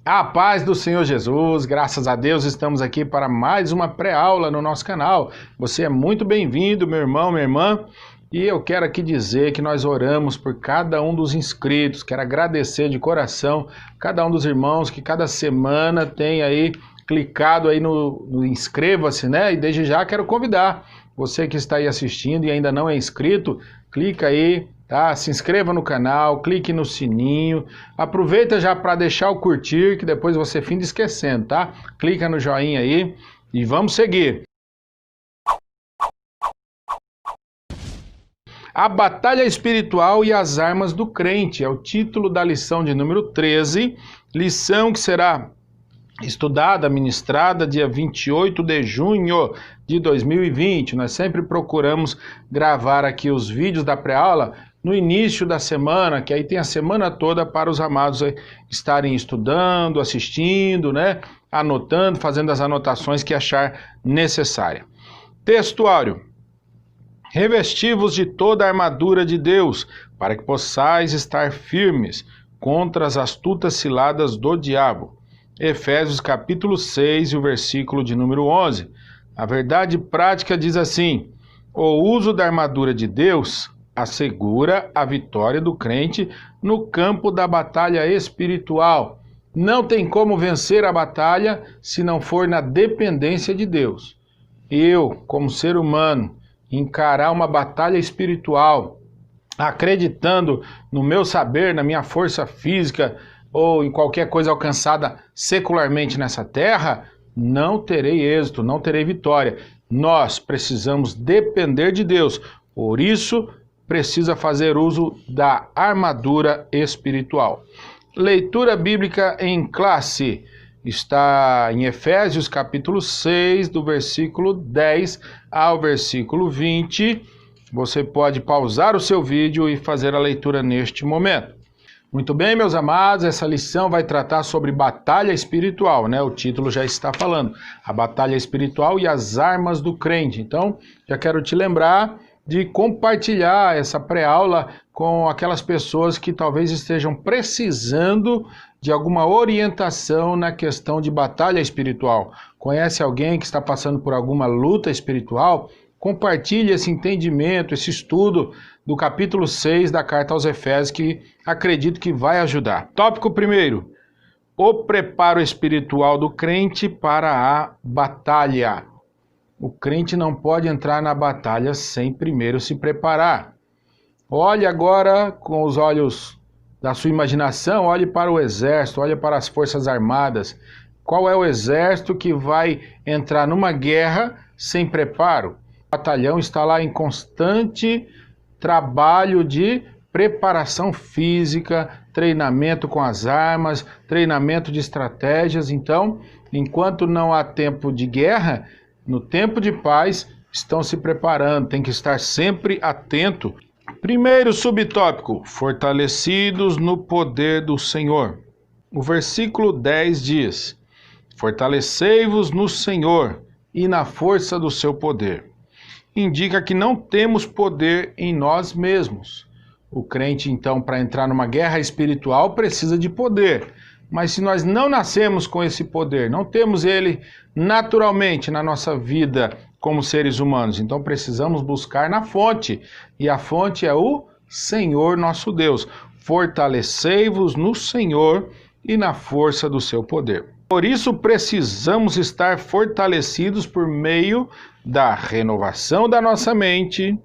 A paz do Senhor Jesus, graças a Deus estamos aqui para mais uma pré-aula no nosso canal. Você é muito bem-vindo, meu irmão, minha irmã, e eu quero aqui dizer que nós oramos por cada um dos inscritos. Quero agradecer de coração cada um dos irmãos que cada semana tem aí clicado aí no inscreva-se, né? E desde já quero convidar você que está aí assistindo e ainda não é inscrito, clica aí, tá? Se inscreva no canal, clique no sininho, aproveita já para deixar o curtir, que depois você finda esquecendo, tá? Clica no joinha aí e vamos seguir. A batalha espiritual e as armas do crente é o título da lição de número 13, lição que será estudada, ministrada dia 28 de junho de 2020. Nós sempre procuramos gravar aqui os vídeos da pré-aula no início da semana, que aí tem a semana toda para os amados estarem estudando, assistindo, né? Anotando, fazendo as anotações que achar necessária. Textuário. Revesti-vos de toda a armadura de Deus, para que possais estar firmes contra as astutas ciladas do diabo. Efésios capítulo 6 e o versículo de número 11. A verdade prática diz assim: o uso da armadura de Deus assegura a vitória do crente no campo da batalha espiritual. Não tem como vencer a batalha se não for na dependência de Deus. Eu, como ser humano, encarar uma batalha espiritual, acreditando no meu saber, na minha força física, ou em qualquer coisa alcançada secularmente nessa terra, não terei êxito, não terei vitória. Nós precisamos depender de Deus, por isso precisa fazer uso da armadura espiritual. Leitura bíblica em classe está em Efésios capítulo 6, do versículo 10 ao versículo 20. Você pode pausar o seu vídeo e fazer a leitura neste momento. Muito bem, meus amados, essa lição vai tratar sobre batalha espiritual, né? O título já está falando, a batalha espiritual e as armas do crente. Então, já quero te lembrar de compartilhar essa pré-aula com aquelas pessoas que talvez estejam precisando de alguma orientação na questão de batalha espiritual. Conhece alguém que está passando por alguma luta espiritual? Compartilhe esse entendimento, esse estudo do capítulo 6 da carta aos Efésios, que acredito que vai ajudar. Tópico 1. O preparo espiritual do crente para a batalha. O crente não pode entrar na batalha sem primeiro se preparar. Olhe agora com os olhos da sua imaginação, olhe para o exército, olhe para as forças armadas. Qual é o exército que vai entrar numa guerra sem preparo? O batalhão está lá em constante trabalho de preparação física, treinamento com as armas, treinamento de estratégias. Então, enquanto não há tempo de guerra, no tempo de paz, estão se preparando, tem que estar sempre atento. Primeiro subtópico, fortalecidos no poder do Senhor. O versículo 10 diz: fortalecei-vos no Senhor e na força do seu poder. Indica que não temos poder em nós mesmos. O crente, então, para entrar numa guerra espiritual, precisa de poder. Mas se nós não nascemos com esse poder, não temos ele naturalmente na nossa vida como seres humanos, então precisamos buscar na fonte. E a fonte é o Senhor nosso Deus. Fortalecei-vos no Senhor e na força do seu poder. Por isso precisamos estar fortalecidos por meio da renovação da nossa mente,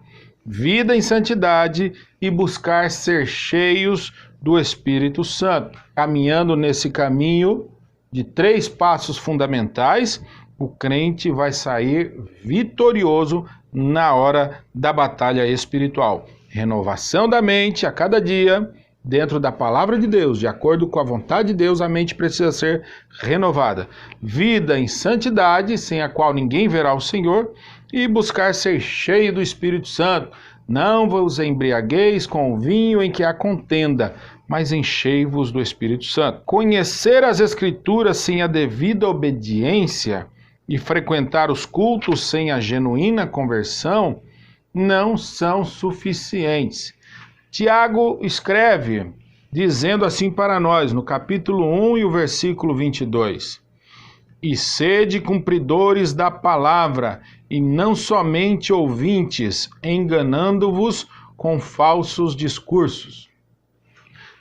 vida em santidade e buscar ser cheios do Espírito Santo. Caminhando nesse caminho de 3 passos fundamentais, o crente vai sair vitorioso na hora da batalha espiritual. Renovação da mente a cada dia, dentro da palavra de Deus, de acordo com a vontade de Deus, a mente precisa ser renovada. Vida em santidade, sem a qual ninguém verá o Senhor, e buscar ser cheio do Espírito Santo. Não vos embriagueis com o vinho em que há contenda, mas enchei-vos do Espírito Santo. Conhecer as Escrituras sem a devida obediência e frequentar os cultos sem a genuína conversão não são suficientes. Tiago escreve dizendo assim para nós, no capítulo 1 e o versículo 22. E sede cumpridores da palavra, e não somente ouvintes, enganando-vos com falsos discursos.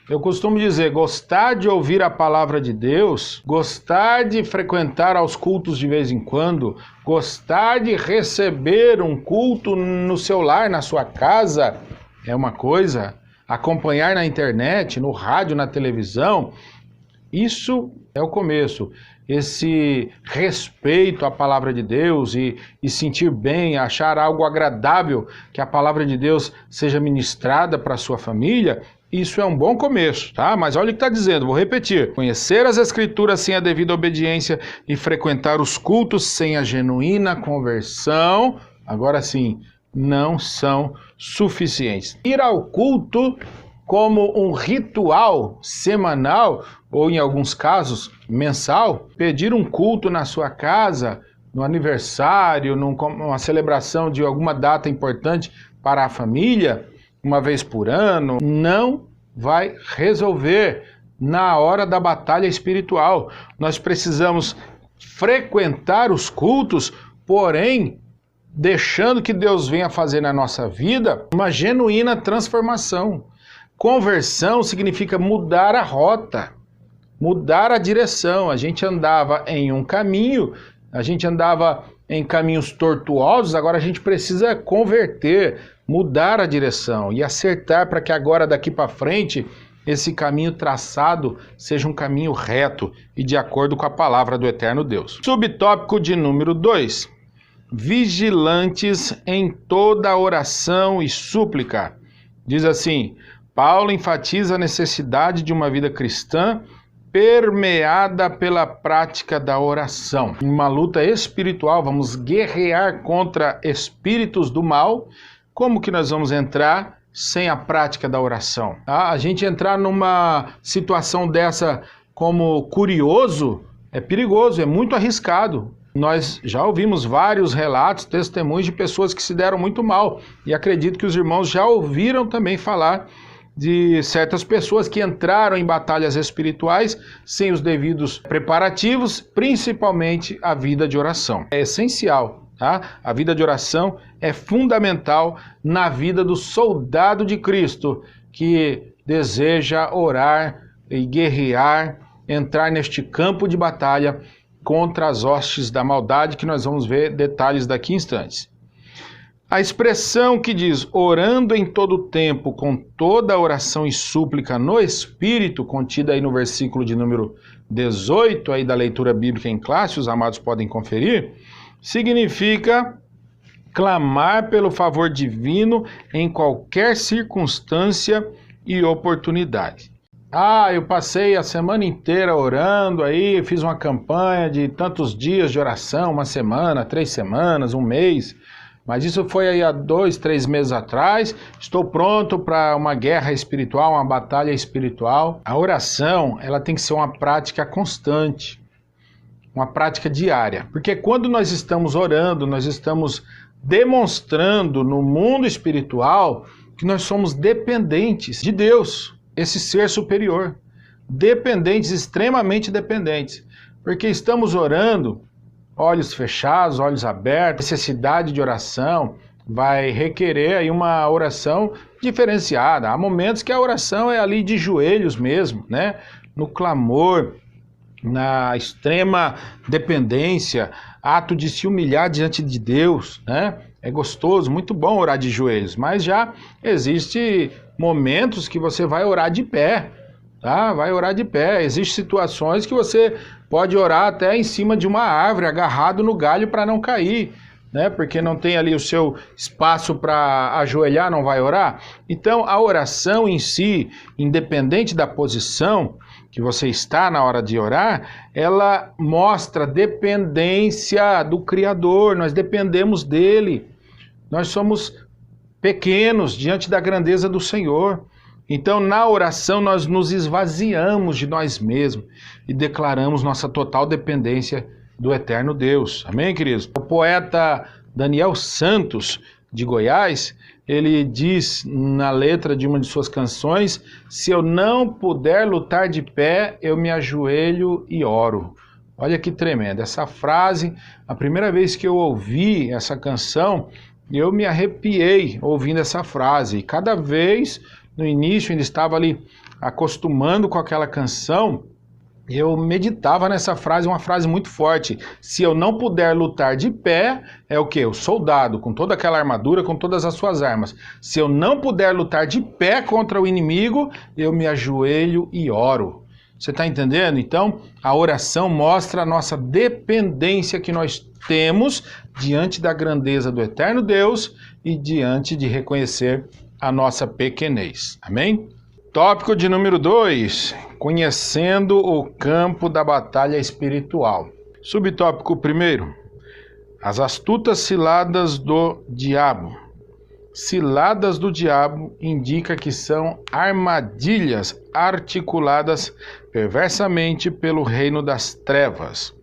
Eu costumo dizer, gostar de ouvir a palavra de Deus, gostar de frequentar aos cultos de vez em quando, gostar de receber um culto no seu lar, na sua casa, é uma coisa. Acompanhar na internet, no rádio, na televisão, isso é o começo. Esse respeito à palavra de Deus e sentir bem, achar algo agradável que a palavra de Deus seja ministrada para a sua família, isso é um bom começo, tá? Mas olha o que está dizendo, vou repetir. Conhecer as Escrituras sem a devida obediência e frequentar os cultos sem a genuína conversão, agora sim, não são suficientes. Ir ao culto como um ritual semanal, ou em alguns casos, mensal, pedir um culto na sua casa, no aniversário, numa celebração de alguma data importante para a família, uma vez por ano, não vai resolver na hora da batalha espiritual. Nós precisamos frequentar os cultos, porém, deixando que Deus venha fazer na nossa vida uma genuína transformação. Conversão significa mudar a rota, mudar a direção. A gente andava em um caminho, a gente andava em caminhos tortuosos, agora a gente precisa converter, mudar a direção e acertar para que agora, daqui para frente, esse caminho traçado seja um caminho reto e de acordo com a palavra do eterno Deus. Subtópico de número 2. Vigilantes em toda oração e súplica. Diz assim, Paulo enfatiza a necessidade de uma vida cristã permeada pela prática da oração. Uma luta espiritual, vamos guerrear contra espíritos do mal. Como que nós vamos entrar sem a prática da oração? A gente entrar numa situação dessa como curioso é perigoso, é muito arriscado. Nós já ouvimos vários relatos, testemunhos de pessoas que se deram muito mal. E acredito que os irmãos já ouviram também falar de certas pessoas que entraram em batalhas espirituais sem os devidos preparativos, principalmente a vida de oração. É essencial, tá? A vida de oração é fundamental na vida do soldado de Cristo que deseja orar e guerrear, entrar neste campo de batalha contra as hostes da maldade, que nós vamos ver detalhes daqui a instantes. A expressão que diz, orando em todo o tempo, com toda a oração e súplica no Espírito, contida aí no versículo de número 18, aí da leitura bíblica em classe, os amados podem conferir, significa clamar pelo favor divino em qualquer circunstância e oportunidade. Eu passei a semana inteira orando aí, fiz uma campanha de tantos dias de oração, uma semana, 3 semanas, um mês, mas isso foi aí há 2, 3 meses atrás. Estou pronto para uma guerra espiritual, uma batalha espiritual. A oração, ela tem que ser uma prática constante, uma prática diária, porque quando nós estamos orando, nós estamos demonstrando no mundo espiritual que nós somos dependentes de Deus, esse ser superior, dependentes, extremamente dependentes, porque estamos orando, olhos fechados, olhos abertos, necessidade de oração vai requerer aí uma oração diferenciada. Há momentos que a oração é ali de joelhos mesmo, né? No clamor, na extrema dependência, ato de se humilhar diante de Deus, né? É gostoso, muito bom orar de joelhos, mas já existe momentos que você vai orar de pé, tá? Vai orar de pé. Existem situações que você pode orar até em cima de uma árvore, agarrado no galho para não cair, né? Porque não tem ali o seu espaço para ajoelhar, não vai orar. Então, a oração em si, independente da posição que você está na hora de orar, ela mostra dependência do Criador, nós dependemos dele. Nós somos pequenos diante da grandeza do Senhor. Então, na oração, nós nos esvaziamos de nós mesmos e declaramos nossa total dependência do eterno Deus. Amém, queridos? O poeta Daniel Santos, de Goiás, ele diz na letra de uma de suas canções: se eu não puder lutar de pé, eu me ajoelho e oro. Olha que tremendo. Essa frase, a primeira vez que eu ouvi essa canção, eu me arrepiei ouvindo essa frase. E cada vez, no início, ainda estava ali acostumando com aquela canção, eu meditava nessa frase, uma frase muito forte. Se eu não puder lutar de pé, é o quê? O soldado, com toda aquela armadura, com todas as suas armas. Se eu não puder lutar de pé contra o inimigo, eu me ajoelho e oro. Você está entendendo? Então, a oração mostra a nossa dependência que nós temos diante da grandeza do eterno Deus e diante de reconhecer a nossa pequenez. Amém? Tópico de número 2, conhecendo o campo da batalha espiritual. Subtópico 1, as astutas ciladas do diabo. Ciladas do diabo indica que são armadilhas articuladas perversamente pelo reino das trevas.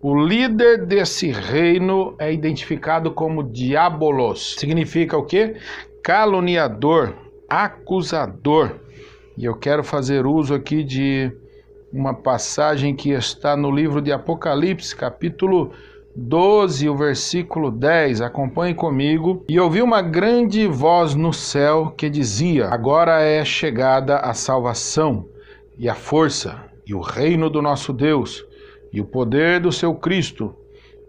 O líder desse reino é identificado como diabolos. Significa o quê? Caluniador, acusador. E eu quero fazer uso aqui de uma passagem que está no livro de Apocalipse, capítulo 12, o versículo 10. Acompanhe comigo. E ouvi uma grande voz no céu que dizia: agora é chegada a salvação, e a força, e o reino do nosso Deus, e o poder do seu Cristo,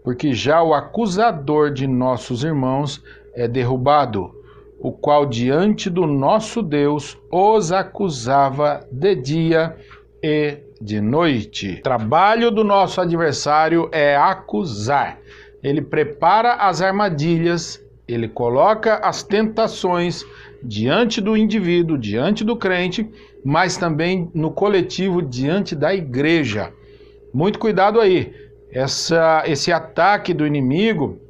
porque já o acusador de nossos irmãos é derrubado, o qual diante do nosso Deus os acusava de dia e de noite. O trabalho do nosso adversário é acusar. Ele prepara as armadilhas, ele coloca as tentações diante do indivíduo, diante do crente, mas também no coletivo, diante da igreja. Muito cuidado aí. Esse ataque do inimigo,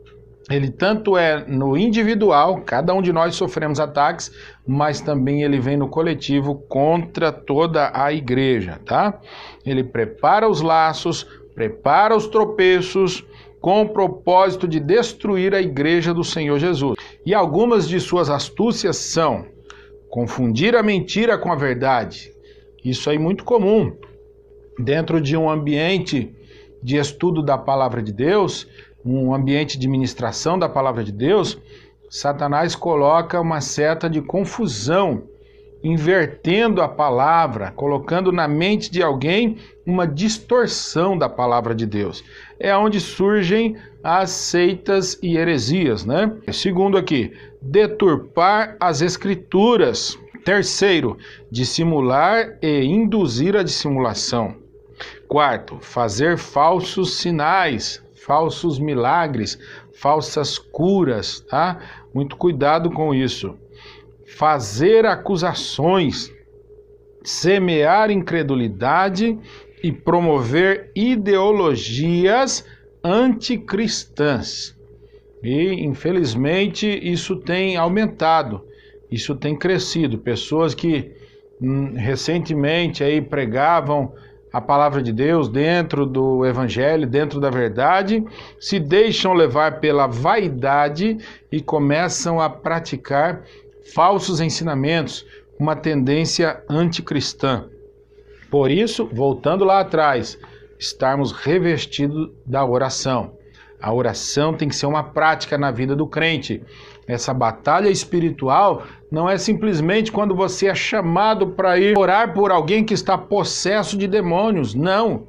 ele tanto é no individual, cada um de nós sofremos ataques, mas também ele vem no coletivo contra toda a igreja, tá? Ele prepara os laços, prepara os tropeços, com o propósito de destruir a igreja do Senhor Jesus. E algumas de suas astúcias são confundir a mentira com a verdade. Isso aí é muito comum. Dentro de um ambiente de estudo da palavra de Deus, um ambiente de ministração da palavra de Deus, Satanás coloca uma seta de confusão, invertendo a palavra, colocando na mente de alguém uma distorção da palavra de Deus. É onde surgem as seitas e heresias, né? Segundo aqui, deturpar as escrituras. Terceiro, dissimular e induzir a dissimulação. Quarto, fazer falsos sinais, falsos milagres, falsas curas, tá? Muito cuidado com isso. Fazer acusações, semear incredulidade e promover ideologias anticristãs. E, infelizmente, isso tem aumentado, isso tem crescido. Pessoas que recentemente aí pregavam a palavra de Deus dentro do evangelho, dentro da verdade, se deixam levar pela vaidade e começam a praticar falsos ensinamentos, uma tendência anticristã. Por isso, voltando lá atrás, estarmos revestidos da oração. A oração tem que ser uma prática na vida do crente. Essa batalha espiritual não é simplesmente quando você é chamado para ir orar por alguém que está possesso de demônios. Não.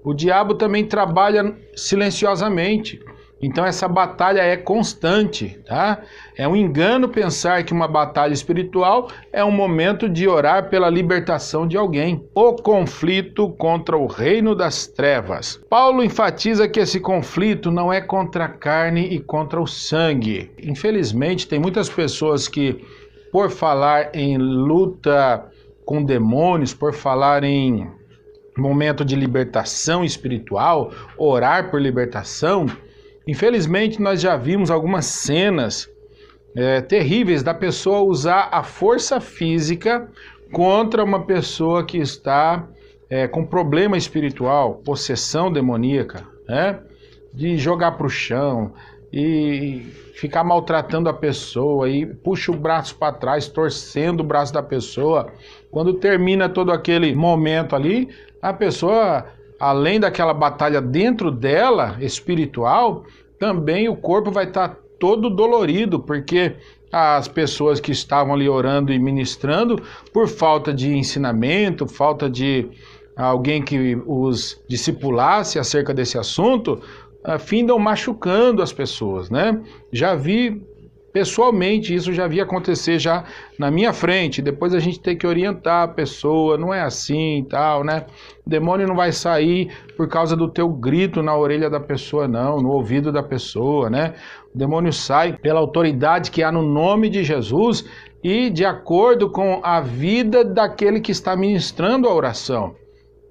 O diabo também trabalha silenciosamente. Então essa batalha é constante, tá? É um engano pensar que uma batalha espiritual é um momento de orar pela libertação de alguém. O conflito contra o reino das trevas. Paulo enfatiza que esse conflito não é contra a carne e contra o sangue. Infelizmente, tem muitas pessoas que, por falar em luta com demônios, por falar em momento de libertação espiritual, orar por libertação, infelizmente, nós já vimos algumas cenas terríveis da pessoa usar a força física contra uma pessoa que está com problema espiritual, possessão demoníaca, né? De jogar para o chão e ficar maltratando a pessoa e puxa o braço para trás, torcendo o braço da pessoa. Quando termina todo aquele momento ali, a pessoa, além daquela batalha dentro dela, espiritual, também o corpo vai estar todo dolorido, porque as pessoas que estavam ali orando e ministrando, por falta de ensinamento, falta de alguém que os discipulasse acerca desse assunto, findam machucando as pessoas, né? Já vi pessoalmente, isso já vi acontecer já na minha frente. Depois a gente tem que orientar a pessoa, não é assim e tal, né? O demônio não vai sair por causa do teu grito na orelha da pessoa, não, no ouvido da pessoa, né? O demônio sai pela autoridade que há no nome de Jesus e de acordo com a vida daquele que está ministrando a oração.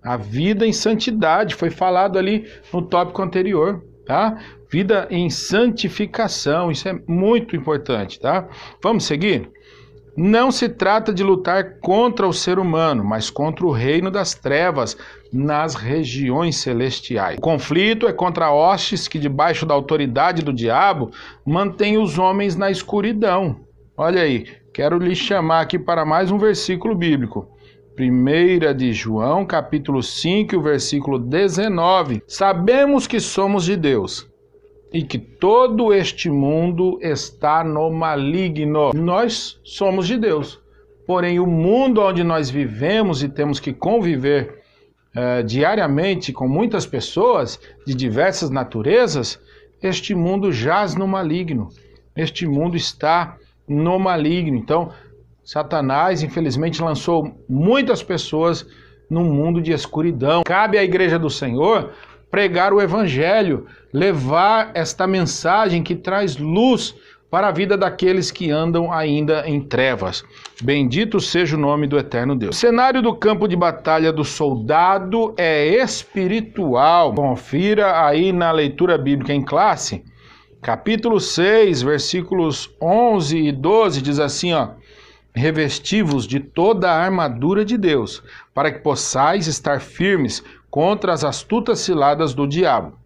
A vida em santidade, foi falado ali no tópico anterior, tá? Vida em santificação, isso é muito importante, tá? Vamos seguir? Não se trata de lutar contra o ser humano, mas contra o reino das trevas nas regiões celestiais. O conflito é contra hostes que, debaixo da autoridade do diabo, mantém os homens na escuridão. Olha aí, quero lhe chamar aqui para mais um versículo bíblico. 1 de João, capítulo 5, versículo 19. Sabemos que somos de Deus e que todo este mundo está no maligno. Nós somos de Deus, porém o mundo onde nós vivemos e temos que conviver diariamente com muitas pessoas de diversas naturezas, este mundo jaz no maligno. Este mundo está no maligno. Então, Satanás, infelizmente, lançou muitas pessoas num mundo de escuridão. Cabe à Igreja do Senhor pregar o Evangelho, levar esta mensagem que traz luz para a vida daqueles que andam ainda em trevas. Bendito seja o nome do eterno Deus. O cenário do campo de batalha do soldado é espiritual. Confira aí na leitura bíblica em classe, capítulo 6, versículos 11 e 12, diz assim, ó: revesti-vos de toda a armadura de Deus, para que possais estar firmes contra as astutas ciladas do diabo.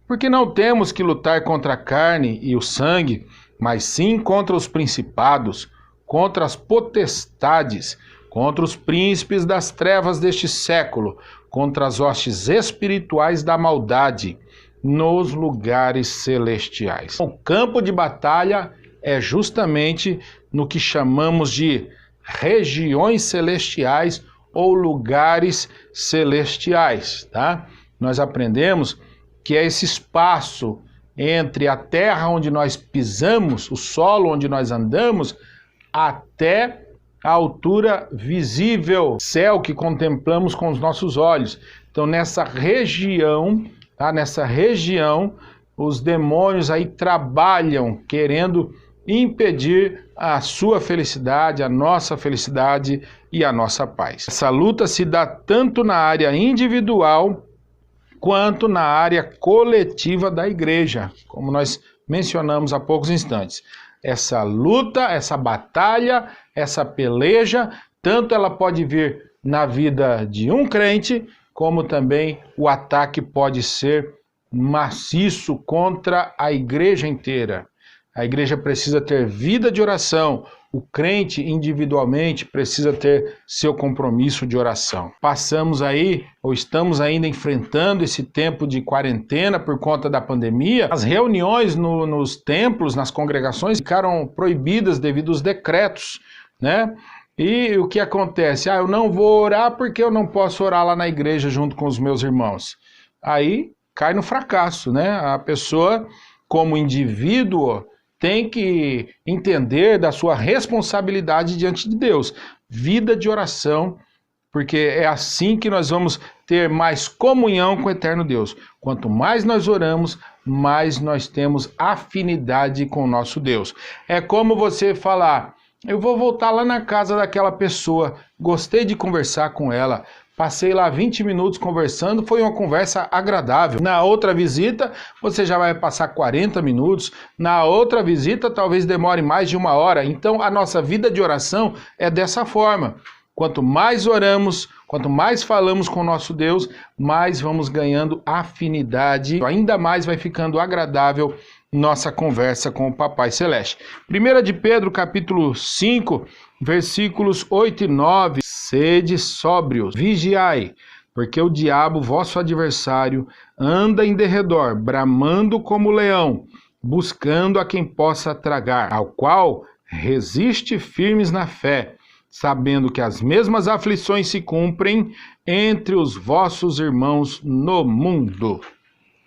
Porque não temos que lutar contra a carne e o sangue, mas sim contra os principados, contra as potestades, contra os príncipes das trevas deste século, contra as hostes espirituais da maldade nos lugares celestiais. O campo de batalha é justamente no que chamamos de regiões celestiais ou lugares celestiais, tá? Nós aprendemos que é esse espaço entre a terra onde nós pisamos, o solo onde nós andamos, até a altura visível, céu que contemplamos com os nossos olhos. Então, nessa região, tá? Nessa região, os demônios aí trabalham querendo impedir a sua felicidade, a nossa felicidade e a nossa paz. Essa luta se dá tanto na área individual quanto na área coletiva da igreja, como nós mencionamos há poucos instantes. Essa luta, essa batalha, essa peleja, tanto ela pode vir na vida de um crente, como também o ataque pode ser maciço contra a igreja inteira. A igreja precisa ter vida de oração. O crente individualmente precisa ter seu compromisso de oração. Passamos aí, ou estamos ainda enfrentando esse tempo de quarentena por conta da pandemia. As reuniões nos templos, nas congregações, ficaram proibidas devido aos decretos, né? E o que acontece? Eu não vou orar porque eu não posso orar lá na igreja junto com os meus irmãos. Aí cai no fracasso, né? A pessoa, como indivíduo, tem que entender da sua responsabilidade diante de Deus. Vida de oração, porque é assim que nós vamos ter mais comunhão com o eterno Deus. Quanto mais nós oramos, mais nós temos afinidade com o nosso Deus. É como você falar: eu vou voltar lá na casa daquela pessoa, gostei de conversar com ela, passei lá 20 minutos conversando, foi uma conversa agradável. Na outra visita, você já vai passar 40 minutos. Na outra visita, talvez demore mais de 1 hora. Então, a nossa vida de oração é dessa forma. Quanto mais oramos, quanto mais falamos com o nosso Deus, mais vamos ganhando afinidade. Ainda mais vai ficando agradável nossa conversa com o Papai Celeste. 1 de Pedro, capítulo 5, versículos 8 e 9. Sede sóbrios, vigiai, porque o diabo, vosso adversário, anda em derredor, bramando como leão, buscando a quem possa tragar, ao qual resiste firmes na fé, sabendo que as mesmas aflições se cumprem entre os vossos irmãos no mundo.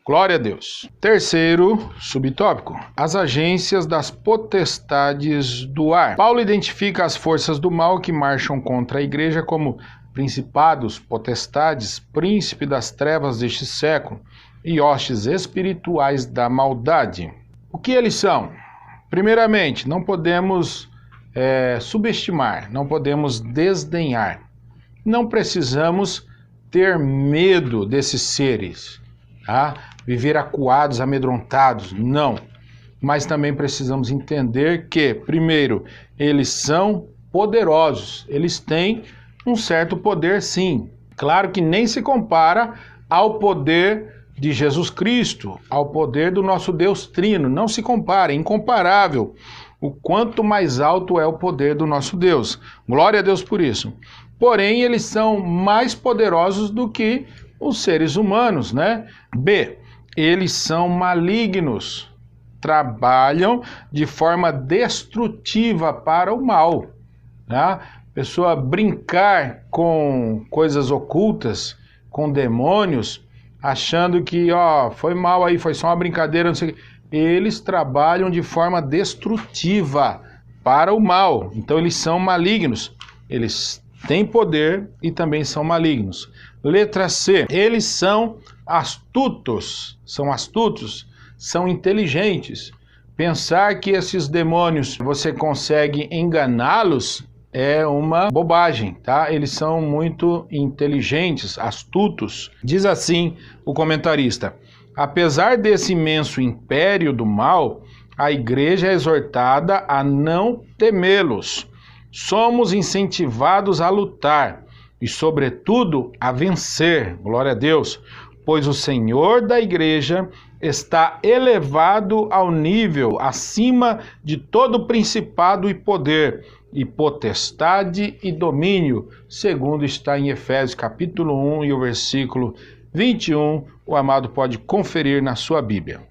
Glória a Deus. Terceiro subtópico, as agências das potestades do ar. Paulo identifica as forças do mal que marcham contra a igreja como principados, potestades, príncipe das trevas deste século e hostes espirituais da maldade. O que eles são? Primeiramente, não podemos subestimar, não podemos desdenhar. Não precisamos ter medo desses seres, tá? Viver acuados, amedrontados, não. Mas também precisamos entender que, primeiro, eles são poderosos, eles têm um certo poder, sim. Claro que nem se compara ao poder de Jesus Cristo, ao poder do nosso Deus Trino, não se compara, é incomparável. O quanto mais alto é o poder do nosso Deus. Glória a Deus por isso. Porém, eles são mais poderosos do que os seres humanos, né? B, eles são malignos, trabalham de forma destrutiva para o mal, né? Pessoa brincar com coisas ocultas, com demônios, achando que, foi mal aí, foi só uma brincadeira, não sei o que. Eles trabalham de forma destrutiva para o mal. Então eles são malignos. Eles têm poder e também são malignos. Letra C. Eles são astutos. São inteligentes. Pensar que esses demônios você consegue enganá-los é uma bobagem, tá? Eles são muito inteligentes, astutos. Diz assim o comentarista: apesar desse imenso império do mal, a igreja é exortada a não temê-los. Somos incentivados a lutar e, sobretudo, a vencer, glória a Deus, pois o Senhor da igreja está elevado ao nível acima de todo principado e poder, e potestade e domínio, segundo está em Efésios capítulo 1 e o versículo 21, o amado pode conferir na sua Bíblia.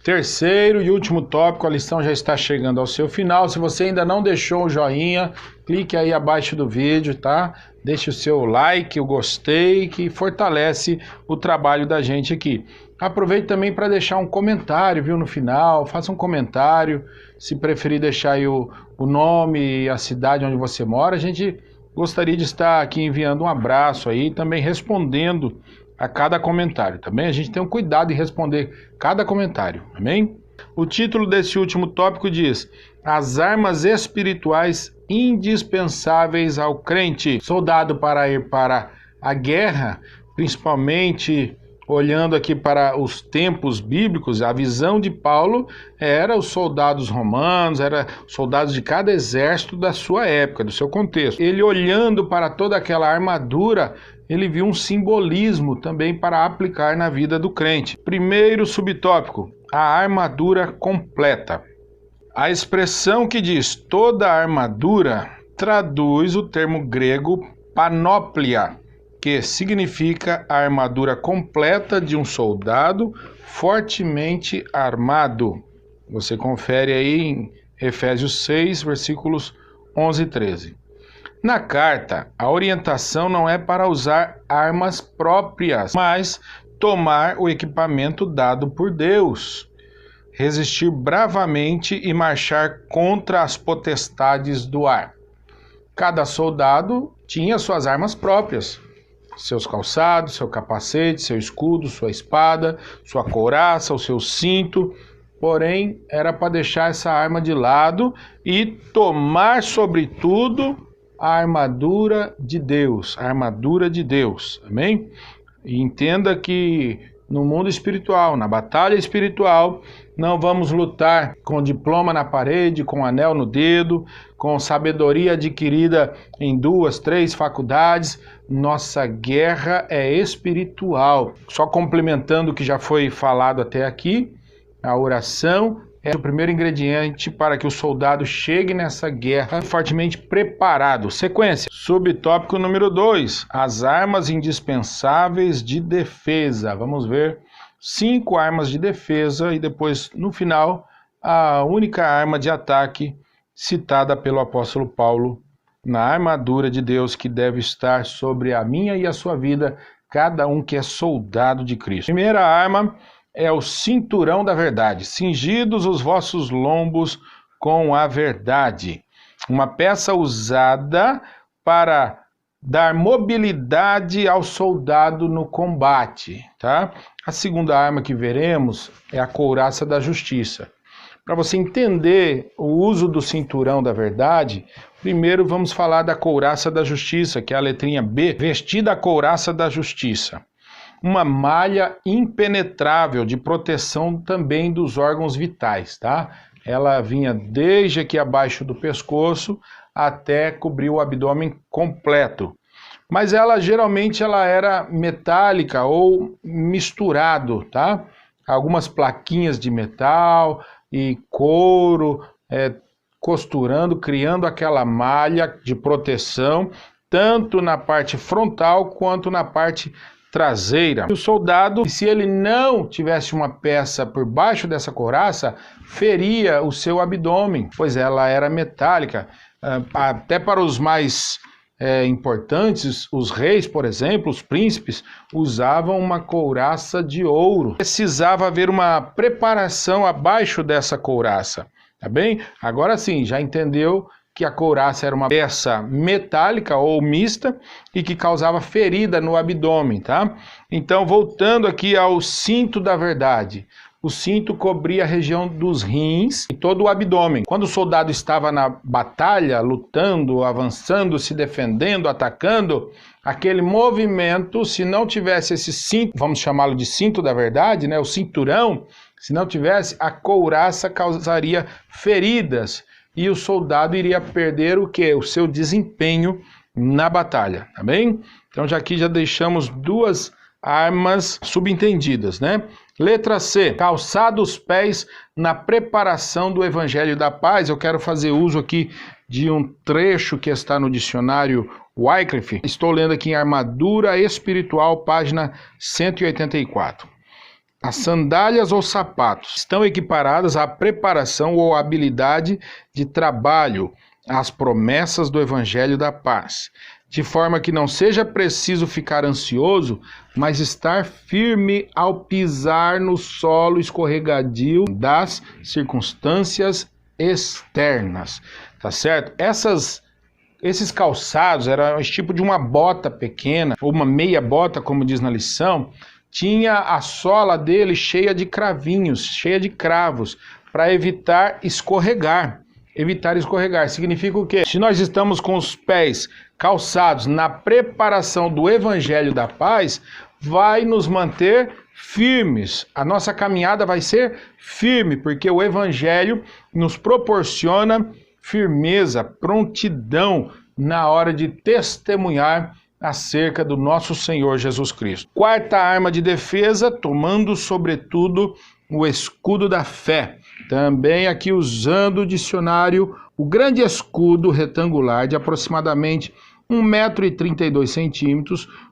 Terceiro e último tópico, a lição já está chegando ao seu final. Se você ainda não deixou o joinha, clique aí abaixo do vídeo, tá? Deixe o seu like, o gostei, que fortalece o trabalho da gente aqui. Aproveite também para deixar um comentário, viu, no final. Faça um comentário, se preferir deixar aí o nome e a cidade onde você mora. A gente gostaria de estar aqui enviando um abraço aí, também respondendo a cada comentário, também a gente tem um cuidado em responder cada comentário, amém? O título desse último tópico diz: as armas espirituais indispensáveis ao crente. Soldado para ir para a guerra, principalmente olhando aqui para os tempos bíblicos, a visão de Paulo era os soldados romanos, era soldados de cada exército da sua época, do seu contexto. Ele olhando para toda aquela armadura, ele viu um simbolismo também para aplicar na vida do crente. Primeiro subtópico, a armadura completa. A expressão que diz toda a armadura traduz o termo grego panóplia, que significa a armadura completa de um soldado fortemente armado. Você confere aí em Efésios 6, versículos 11 e 13. Na carta, a orientação não é para usar armas próprias, mas tomar o equipamento dado por Deus, resistir bravamente e marchar contra as potestades do ar. Cada soldado tinha suas armas próprias, seus calçados, seu capacete, seu escudo, sua espada, sua couraça, o seu cinto. Porém, era para deixar essa arma de lado e tomar, sobretudo, a armadura de Deus, amém? E entenda que no mundo espiritual, na batalha espiritual, não vamos lutar com diploma na parede, com anel no dedo, com sabedoria adquirida em 2, 3 faculdades. Nossa guerra é espiritual. Só complementando o que já foi falado até aqui, A oração é o primeiro ingrediente para que o soldado chegue nessa guerra fortemente preparado. Sequência. Subtópico número 2. As armas indispensáveis de defesa. Vamos ver 5 armas de defesa e depois, no final, a única arma de ataque citada pelo apóstolo Paulo na armadura de Deus que deve estar sobre a minha e a sua vida, cada um que é soldado de Cristo. Primeira arma é o cinturão da verdade. Cingidos os vossos lombos com a verdade. Uma peça usada para dar mobilidade ao soldado no combate, tá? A segunda arma que veremos é a couraça da justiça. Para você entender o uso do cinturão da verdade, primeiro vamos falar da couraça da justiça, que é a letrinha B, vestida a couraça da justiça. Uma malha impenetrável de proteção também dos órgãos vitais, tá? Ela vinha desde aqui abaixo do pescoço até cobrir o abdômen completo. Mas ela geralmente era metálica ou misturado, tá? Algumas plaquinhas de metal e couro, costurando, criando aquela malha de proteção, tanto na parte frontal quanto na parte traseira. O soldado, se ele não tivesse uma peça por baixo dessa couraça, feria o seu abdômen, pois ela era metálica. Até para os mais importantes, os reis, por exemplo, os príncipes, usavam uma couraça de ouro. Precisava haver uma preparação abaixo dessa couraça, tá bem? Agora sim, já entendeu que a couraça era uma peça metálica ou mista e que causava ferida no abdômen, tá? Então, voltando aqui ao cinto da verdade. O cinto cobria a região dos rins e todo o abdômen. Quando o soldado estava na batalha, lutando, avançando, se defendendo, atacando, aquele movimento, se não tivesse esse cinto, vamos chamá-lo de cinto da verdade, né? O cinturão, se não tivesse, a couraça causaria feridas. E o soldado iria perder o quê? O seu desempenho na batalha, tá bem? Então aqui já deixamos 2 armas subentendidas, né? Letra C, calçar os pés na preparação do Evangelho da Paz. Eu quero fazer uso aqui de um trecho que está no dicionário Wycliffe. Estou lendo aqui em Armadura Espiritual, página 184. As sandálias ou sapatos estão equiparadas à preparação ou habilidade de trabalho, às promessas do Evangelho da Paz, de forma que não seja preciso ficar ansioso, mas estar firme ao pisar no solo escorregadio das circunstâncias externas, tá certo? Esses calçados eram esse tipo de uma bota pequena, ou uma meia bota, como diz na lição. Tinha a sola dele cheia de cravinhos, cheia de cravos, para evitar escorregar. Evitar escorregar significa o quê? Se nós estamos com os pés calçados na preparação do Evangelho da Paz, vai nos manter firmes. A nossa caminhada vai ser firme, porque o Evangelho nos proporciona firmeza, prontidão na hora de testemunhar acerca do nosso Senhor Jesus Cristo. Quarta arma de defesa, tomando sobretudo o escudo da fé. Também aqui usando o dicionário, o grande escudo retangular de aproximadamente 1,32 m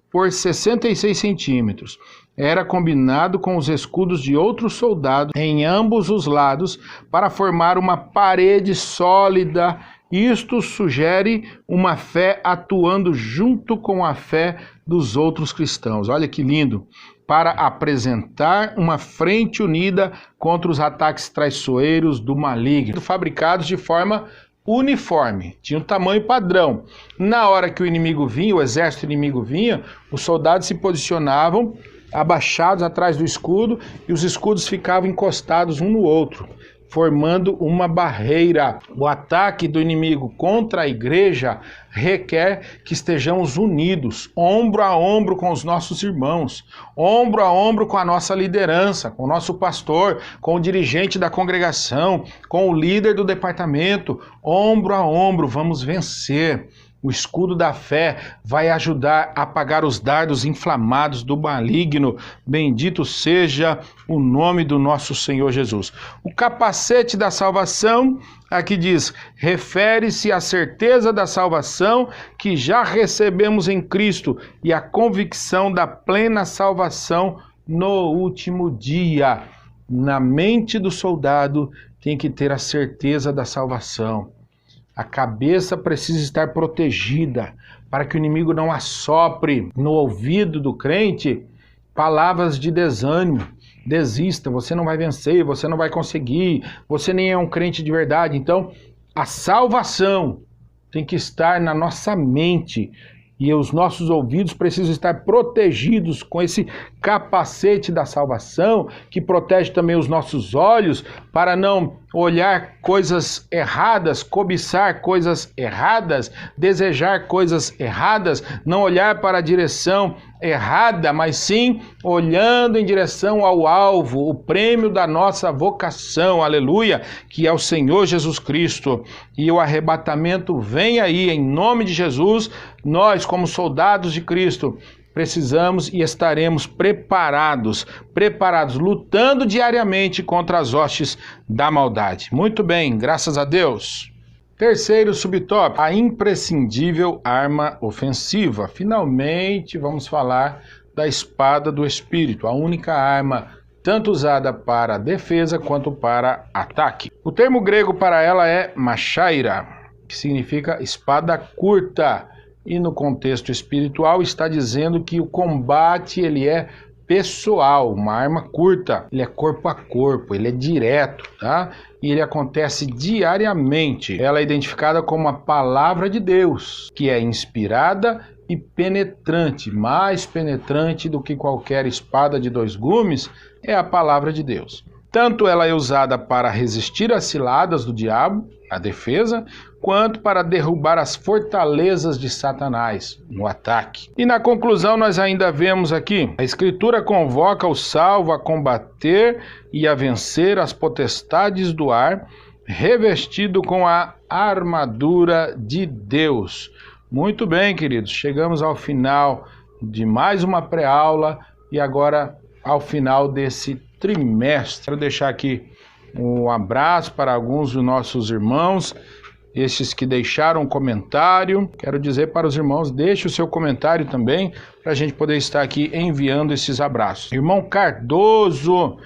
por 66 centímetros. Era combinado com os escudos de outros soldados em ambos os lados para formar uma parede sólida. Isto sugere uma fé atuando junto com a fé dos outros cristãos. Olha que lindo! Para apresentar uma frente unida contra os ataques traiçoeiros do maligno, fabricados de forma uniforme, tinha um tamanho padrão. Na hora que o inimigo vinha, o exército inimigo vinha, os soldados se posicionavam abaixados atrás do escudo e os escudos ficavam encostados um no outro, formando uma barreira. O ataque do inimigo contra a igreja requer que estejamos unidos, ombro a ombro com os nossos irmãos, ombro a ombro com a nossa liderança, com o nosso pastor, com o dirigente da congregação, com o líder do departamento, ombro a ombro, vamos vencer. O escudo da fé vai ajudar a apagar os dardos inflamados do maligno. Bendito seja o nome do nosso Senhor Jesus. O capacete da salvação, aqui diz, refere-se à certeza da salvação que já recebemos em Cristo e à convicção da plena salvação no último dia. Na mente do soldado tem que ter a certeza da salvação. A cabeça precisa estar protegida para que o inimigo não assopre no ouvido do crente palavras de desânimo. Desista, você não vai vencer, você não vai conseguir, você nem é um crente de verdade. Então, a salvação tem que estar na nossa mente e os nossos ouvidos precisam estar protegidos com esse capacete da salvação, que protege também os nossos olhos para não olhar coisas erradas, cobiçar coisas erradas, desejar coisas erradas, não olhar para a direção errada, mas sim olhando em direção ao alvo, o prêmio da nossa vocação, aleluia, que é o Senhor Jesus Cristo. E o arrebatamento vem aí, em nome de Jesus. Nós, como soldados de Cristo, precisamos e estaremos preparados, lutando diariamente contra as hostes da maldade. Muito bem, graças a Deus. Terceiro subtópico, a imprescindível arma ofensiva. Finalmente vamos falar da espada do Espírito, a única arma tanto usada para defesa quanto para ataque. O termo grego para ela é machaira, que significa espada curta. E no contexto espiritual está dizendo que o combate ele é pessoal, uma arma curta, ele é corpo a corpo, ele é direto, tá? E ele acontece diariamente. Ela é identificada como a palavra de Deus, que é inspirada e penetrante, mais penetrante do que qualquer espada de dois gumes, é a palavra de Deus. Tanto ela é usada para resistir às ciladas do diabo, a defesa, quanto para derrubar as fortalezas de Satanás, no ataque. E na conclusão nós ainda vemos aqui, a Escritura convoca o salvo a combater e a vencer as potestades do ar, revestido com a armadura de Deus. Muito bem, queridos, chegamos ao final de mais uma pré-aula e agora ao final desse trimestre. Quero deixar aqui um abraço para alguns dos nossos irmãos, estes que deixaram um comentário. Quero dizer para os irmãos, deixe o seu comentário também, para a gente poder estar aqui enviando esses abraços. Irmão Cardoso,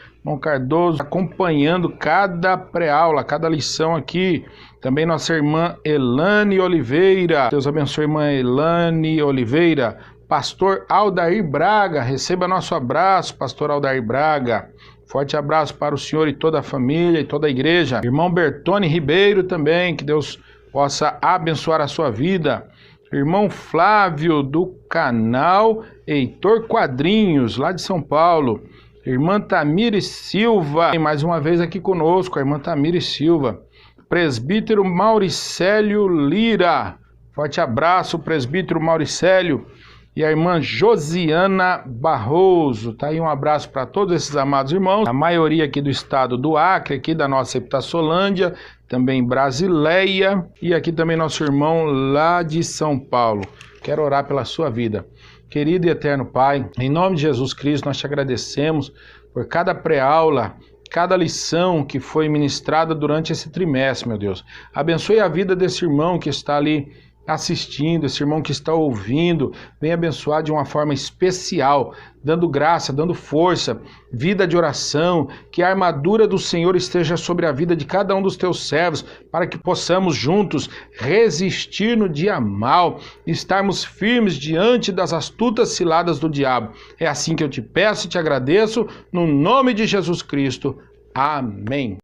acompanhando cada pré-aula, cada lição aqui. Também nossa irmã Elane Oliveira. Deus abençoe, irmã Elane Oliveira. Pastor Aldair Braga, receba nosso abraço, pastor Aldair Braga. Forte abraço para o senhor e toda a família e toda a igreja. Irmão Bertone Ribeiro também, que Deus possa abençoar a sua vida. Irmão Flávio, do canal Heitor Quadrinhos, lá de São Paulo. Irmã Tamires Silva, mais uma vez aqui conosco, a irmã Tamires Silva. Presbítero Mauricélio Lira, forte abraço, presbítero Mauricélio. E a irmã Josiana Barroso, tá aí um abraço para todos esses amados irmãos, a maioria aqui do estado do Acre, aqui da nossa Epitaçolândia, também Brasileia, e aqui também nosso irmão lá de São Paulo. Quero orar pela sua vida. Querido e eterno Pai, em nome de Jesus Cristo, nós te agradecemos por cada pré-aula, cada lição que foi ministrada durante esse trimestre, meu Deus. Abençoe a vida desse irmão que está ali assistindo, esse irmão que está ouvindo, vem abençoar de uma forma especial, dando graça, dando força, vida de oração, que a armadura do Senhor esteja sobre a vida de cada um dos teus servos, para que possamos juntos resistir no dia mal, estarmos firmes diante das astutas ciladas do diabo. É assim que eu te peço e te agradeço, no nome de Jesus Cristo. Amém.